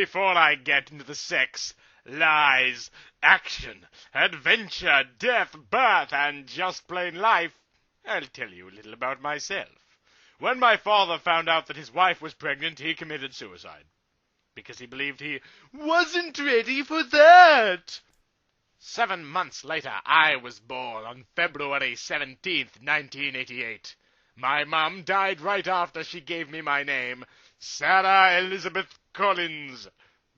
Before I get into the sex, lies, action, adventure, death, birth, and just plain life, I'll tell you a little about myself. When my father found out that his wife was pregnant, he committed suicide. Because he believed he wasn't ready for that. 7 months later, I was born on February 17th, 1988. My mum died right after she gave me my name, Sarah Elizabeth Collins.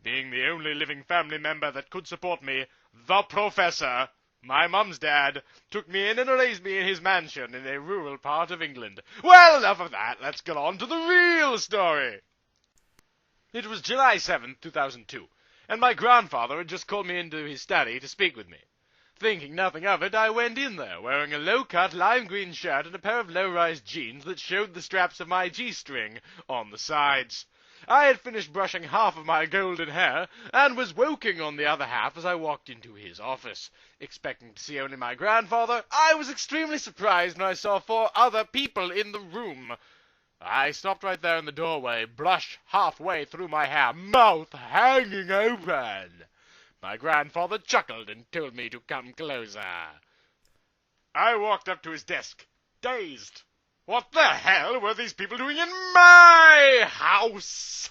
Being the only living family member that could support me, the professor, my mum's dad, took me in and raised me in his mansion in a rural part of England. Well, enough of that. Let's get on to the real story. It was July 7th, 2002, and my grandfather had just called me into his study to speak with me. Thinking nothing of it, I went in there, wearing a low-cut lime green shirt and a pair of low-rise jeans that showed the straps of my G-string on the sides. I had finished brushing half of my golden hair, and was woking on the other half as I walked into his office. Expecting to see only my grandfather, I was extremely surprised when I saw 4 other people in the room. I stopped right there in the doorway, brush halfway through my hair, mouth hanging open. My grandfather chuckled and told me to come closer. I walked up to his desk, dazed. What the hell were these people doing in my house?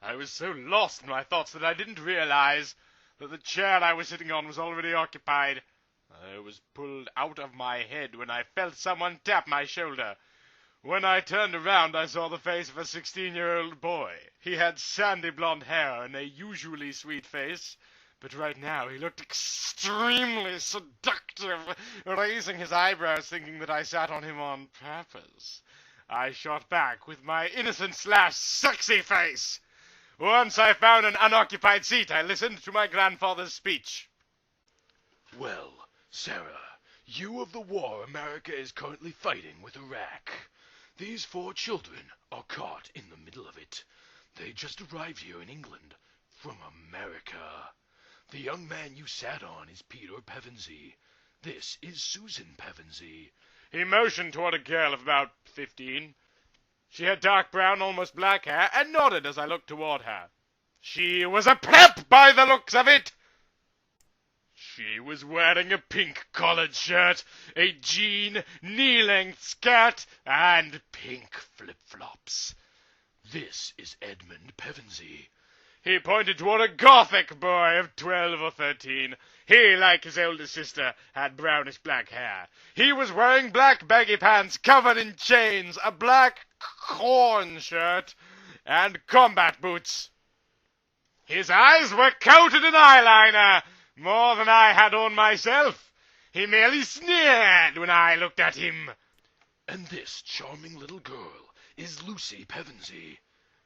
I was so lost in my thoughts that I didn't realize that the chair I was sitting on was already occupied. I was pulled out of my head when I felt someone tap my shoulder. When I turned around, I saw the face of a 16-year-old boy. He had sandy blonde hair and a usually sweet face, but right now he looked extremely seductive, raising his eyebrows, thinking that I sat on him on purpose. I shot back with my innocent/sexy face. Once I found an unoccupied seat, I listened to my grandfather's speech. Well, Sarah, you of the war America is currently fighting with Iraq. These 4 children are caught in the middle of it. They just arrived here in England from America. The young man you sat on is Peter Pevensey. This is Susan Pevensey. He motioned toward a girl of about 15. She had dark brown, almost black hair, and nodded as I looked toward her. She was a pleb by the looks of it. She was wearing a pink collared shirt, a jean, knee-length skirt, and pink flip-flops. This is Edmund Pevensey. He pointed toward a gothic boy of 12 or 13. He, like his older sister, had brownish black hair. He was wearing black baggy pants covered in chains, a black corn shirt, and combat boots. His eyes were coated in eyeliner, more than I had on myself. He merely sneered when I looked at him. And this charming little girl is Lucy Pevensey.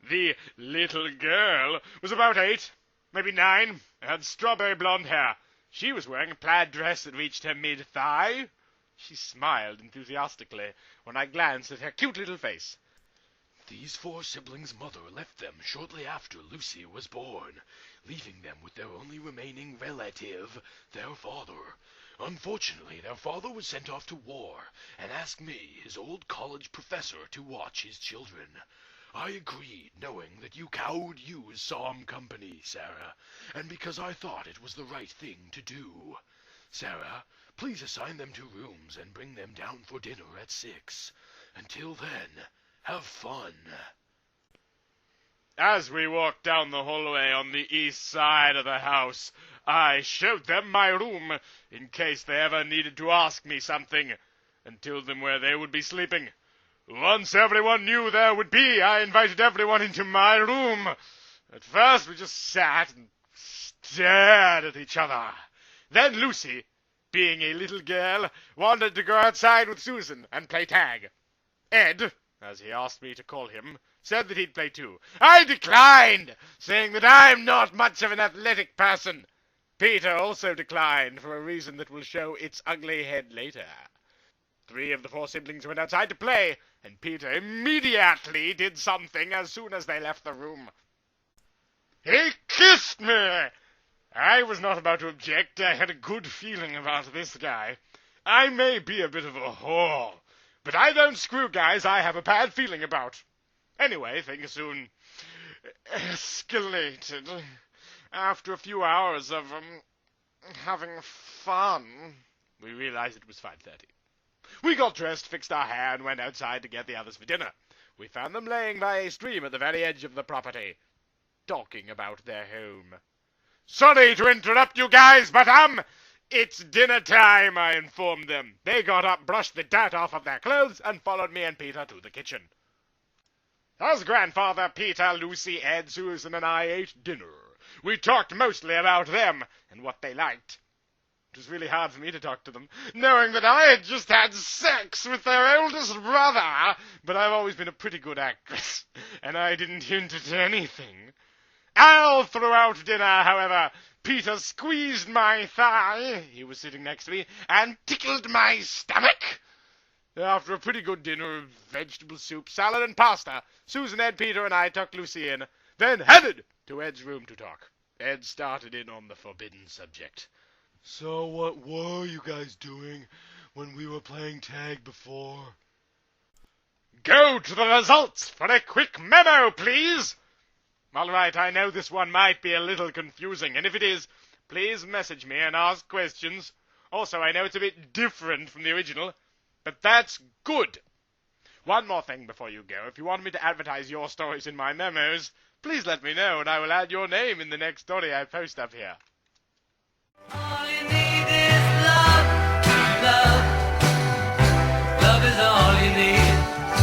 The little girl was about 8, maybe 9, had strawberry blonde hair. She was wearing a plaid dress that reached her mid-thigh. She smiled enthusiastically when I glanced at her cute little face. These 4 siblings' mother left them shortly after Lucy was born, leaving them with their only remaining relative, their father. Unfortunately, their father was sent off to war and asked me, his old college professor, to watch his children. I agreed, knowing that you could use some company, Sarah, and because I thought it was the right thing to do. Sarah, please assign them to rooms and bring them down for dinner at 6. Until then, have fun. As we walked down the hallway on the east side of the house, I showed them my room, in case they ever needed to ask me something, and told them where they would be sleeping. Once everyone knew there would be, I invited everyone into my room. At first we just sat and stared at each other. Then Lucy, being a little girl, wanted to go outside with Susan and play tag. Ed, as he asked me to call him, said that he'd play too. I declined, saying that I'm not much of an athletic person. Peter also declined for a reason that will show its ugly head later. 3 of the 4 siblings went outside to play, and Peter immediately did something as soon as they left the room. He kissed me! I was not about to object. I had a good feeling about this guy. I may be a bit of a whore, but I don't screw guys I have a bad feeling about. Anyway, things soon escalated. After a few hours of having fun, we realized it was 5:30. We got dressed, fixed our hair, and went outside to get the others for dinner. We found them laying by a stream at the very edge of the property, talking about their home. "Sorry to interrupt you guys, but it's dinner time," I informed them. They got up, brushed the dirt off of their clothes, and followed me and Peter to the kitchen. As Grandfather, Peter, Lucy, Ed, Susan, and I ate dinner, we talked mostly about them and what they liked. It was really hard for me to talk to them, knowing that I had just had sex with their oldest brother, but I've always been a pretty good actress, and I didn't hint at anything. All throughout dinner, however, Peter squeezed my thigh, he was sitting next to me, and tickled my stomach. After a pretty good dinner of vegetable soup, salad, and pasta, Susan, Ed, Peter, and I tucked Lucy in, then headed to Ed's room to talk. Ed started in on the forbidden subject. "So what were you guys doing when we were playing tag before?" Go to the results for a quick memo, please. All right, I know this one might be a little confusing, and if it is, please message me and ask questions. Also, I know it's a bit different from the original, but that's good. One more thing before you go. If you want me to advertise your stories in my memos, please let me know, and I will add your name in the next story I post up here.